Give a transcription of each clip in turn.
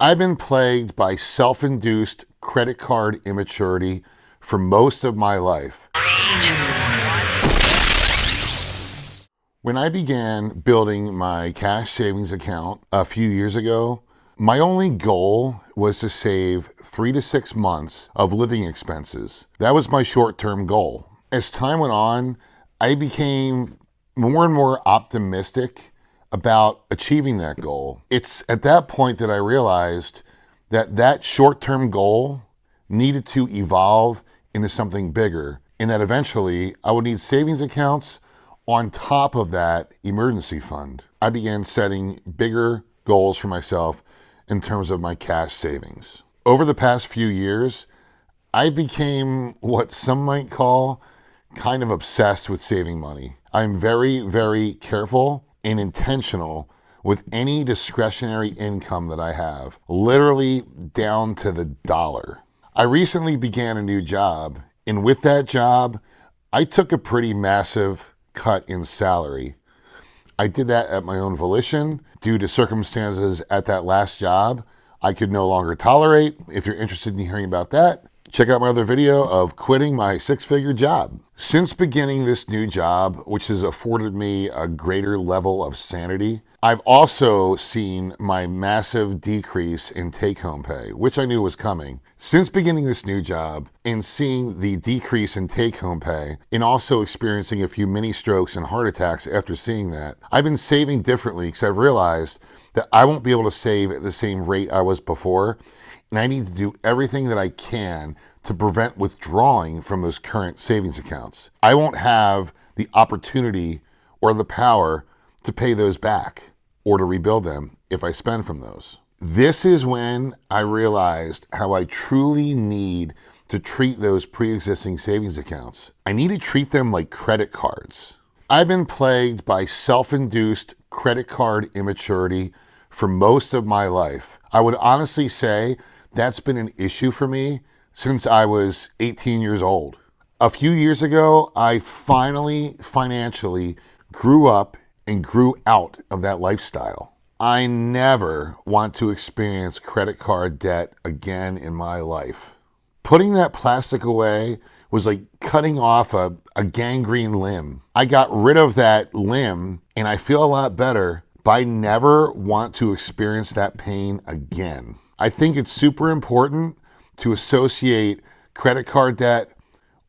I've been plagued by self-induced credit card immaturity for most of my life. When I began building my cash savings account a few years ago, my only goal was to save 3 to 6 months of living expenses. That was my short-term goal. As time went on, I became more and more optimistic about achieving that goal. It's at that point that I realized that that short-term goal needed to evolve into something bigger, and that eventually I would need savings accounts on top of that emergency fund. I began setting bigger goals for myself in terms of my cash savings. Over the past few years, I became what some might call kind of obsessed with saving money. I'm very, very careful and intentional with any discretionary income that I have, literally down to the dollar. I recently began a new job, and with that job, I took a pretty massive cut in salary. I did that at my own volition due to circumstances at that last job I could no longer tolerate. If you're interested in hearing about that, check out my other video of quitting my 6-figure job. Since beginning this new job, which has afforded me a greater level of sanity, I've also seen my massive decrease in take-home pay, which I knew was coming. Since beginning this new job and seeing the decrease in take-home pay and also experiencing a few mini strokes and heart attacks after seeing that, I've been saving differently because I've realized that I won't be able to save at the same rate I was before, and I need to do everything that I can to prevent withdrawing from those current savings accounts. I won't have the opportunity or the power to pay those back or to rebuild them if I spend from those. This is when I realized how I truly need to treat those pre-existing savings accounts. I need to treat them like credit cards. I've been plagued by self-induced credit card immaturity for most of my life. I would honestly say that's been an issue for me since I was 18 years old. A few years ago, I finally financially grew up and grew out of that lifestyle. I never want to experience credit card debt again in my life. Putting that plastic away was like cutting off a gangrene limb. I got rid of that limb and I feel a lot better, but I never want to experience that pain again. I think it's super important to associate credit card debt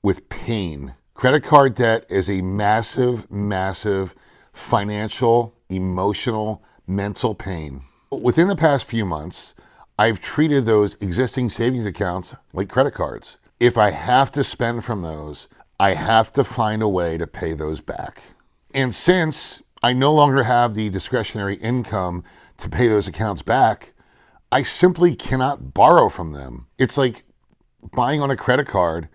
with pain. Credit card debt is a massive, massive financial, emotional, mental pain. Within the past few months, I've treated those existing savings accounts like credit cards. If I have to spend from those, I have to find a way to pay those back. And since I no longer have the discretionary income to pay those accounts back, I simply cannot borrow from them. It's like buying on a credit card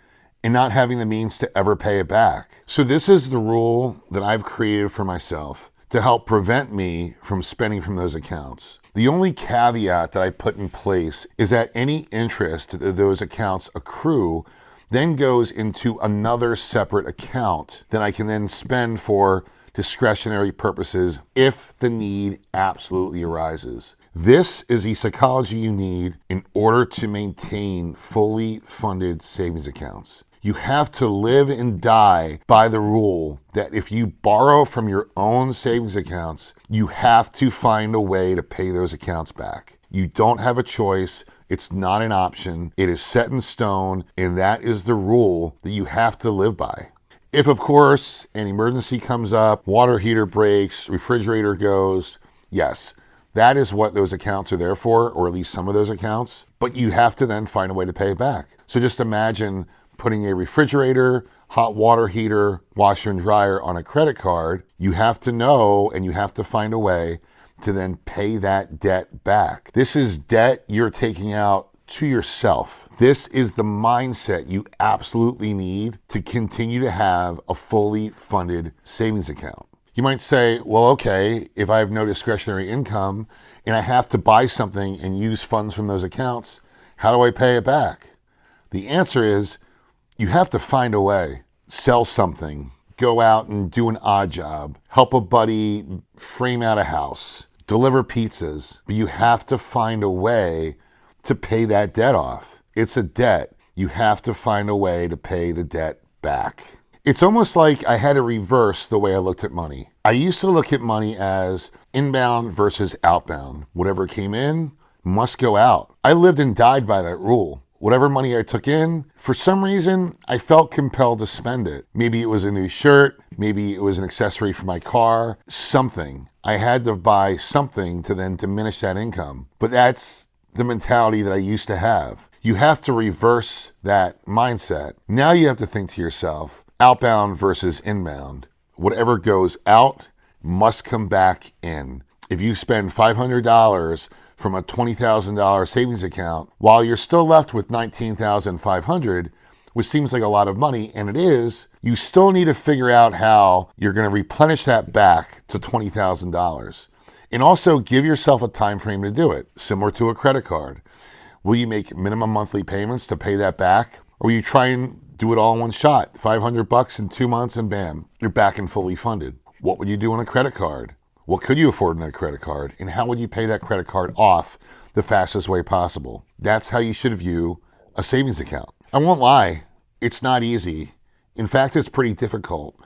and not having the means to ever pay it back. So this is the rule that I've created for myself to help prevent me from spending from those accounts. The only caveat that I put in place is that any interest that those accounts accrue then goes into another separate account that I can then spend for discretionary purposes if the need absolutely arises. This is the psychology you need in order to maintain fully funded savings accounts. You have to live and die by the rule that if you borrow from your own savings accounts, you have to find a way to pay those accounts back. You don't have a choice. It's not an option. It is set in stone, and that is the rule that you have to live by. If, of course, an emergency comes up, water heater breaks, refrigerator goes, yes, that is what those accounts are there for, or at least some of those accounts, but you have to then find a way to pay it back. So just imagine putting a refrigerator, hot water heater, washer and dryer on a credit card. You have to know and you have to find a way to then pay that debt back. This is debt you're taking out to yourself. This is the mindset you absolutely need to continue to have a fully funded savings account. You might say, well, okay, if I have no discretionary income and I have to buy something and use funds from those accounts, how do I pay it back? The answer is you have to find a way. Sell something, go out and do an odd job, help a buddy frame out a house, deliver pizzas, but you have to find a way to pay that debt off. It's a debt. You have to find a way to pay the debt back. It's almost like I had to reverse the way I looked at money. I used to look at money as inbound versus outbound. Whatever came in must go out. I lived and died by that rule. Whatever money I took in, for some reason, I felt compelled to spend it. Maybe it was a new shirt, maybe it was an accessory for my car, something. I had to buy something to then diminish that income. But that's the mentality that I used to have. You have to reverse that mindset. Now you have to think to yourself, outbound versus inbound. Whatever goes out must come back in. If you spend $500 from a $20,000 savings account, while you're still left with $19,500, which seems like a lot of money, and it is, you still need to figure out how you're going to replenish that back to $20,000. And also give yourself a time frame to do it, similar to a credit card. Will you make minimum monthly payments to pay that back? Or will you try and do it all in one shot? $500 in 2 months and bam, you're back and fully funded. What would you do on a credit card? What could you afford in a credit card? And how would you pay that credit card off the fastest way possible? That's how you should view a savings account. I won't lie, it's not easy. In fact, it's pretty difficult.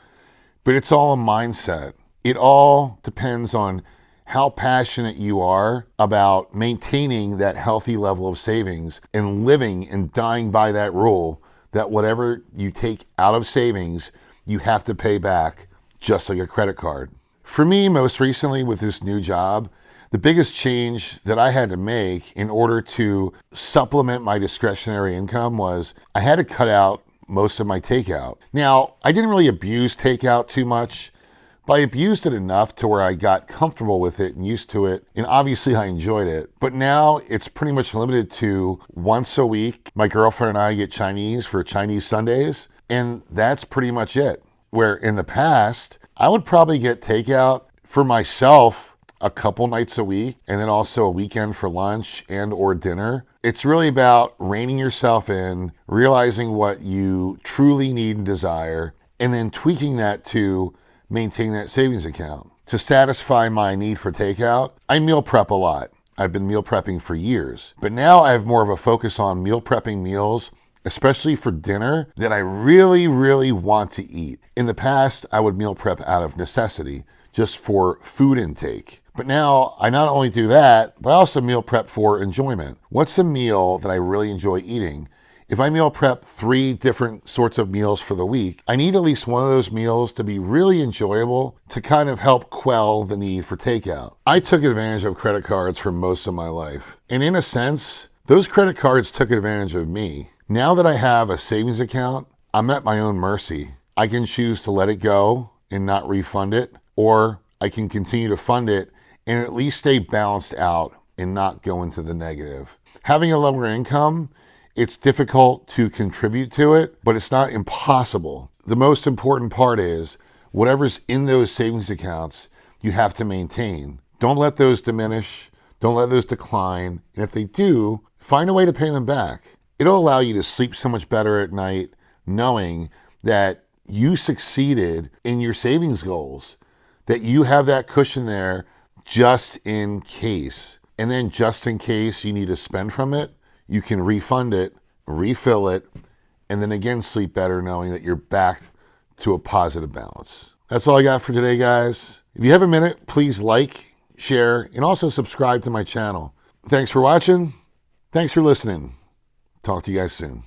But it's all a mindset. It all depends on how passionate you are about maintaining that healthy level of savings and living and dying by that rule that whatever you take out of savings, you have to pay back, just like a credit card. For me, most recently with this new job, the biggest change that I had to make in order to supplement my discretionary income was I had to cut out most of my takeout. Now, I didn't really abuse takeout too much, but I abused it enough to where I got comfortable with it and used to it, and obviously I enjoyed it. But now it's pretty much limited to once a week. My girlfriend and I get Chinese for Chinese Sundays, and that's pretty much it. Where in the past, I would probably get takeout for myself a couple nights a week, and then also a weekend for lunch and or dinner. It's really about reining yourself in, realizing what you truly need and desire, and then tweaking that to maintain that savings account. To satisfy my need for takeout, I meal prep a lot. I've been meal prepping for years, but now I have more of a focus on meal prepping meals, especially for dinner, that I really, really want to eat. In the past, I would meal prep out of necessity, just for food intake. But now I not only do that, but I also meal prep for enjoyment. What's a meal that I really enjoy eating? If I meal prep 3 different sorts of meals for the week, I need at least one of those meals to be really enjoyable to kind of help quell the need for takeout. I took advantage of credit cards for most of my life. And in a sense, those credit cards took advantage of me. Now that I have a savings account, I'm at my own mercy. I can choose to let it go and not refund it, or I can continue to fund it and at least stay balanced out and not go into the negative. Having a lower income, it's difficult to contribute to it, but it's not impossible. The most important part is whatever's in those savings accounts, you have to maintain. Don't let those diminish. Don't let those decline. And if they do, find a way to pay them back. It'll allow you to sleep so much better at night knowing that you succeeded in your savings goals, that you have that cushion there just in case. And then just in case you need to spend from it, you can refund it, refill it, and then again sleep better knowing that you're back to a positive balance. That's all I got for today, guys. If you have a minute, please like, share, and also subscribe to my channel. Thanks for watching. Thanks for listening. Talk to you guys soon.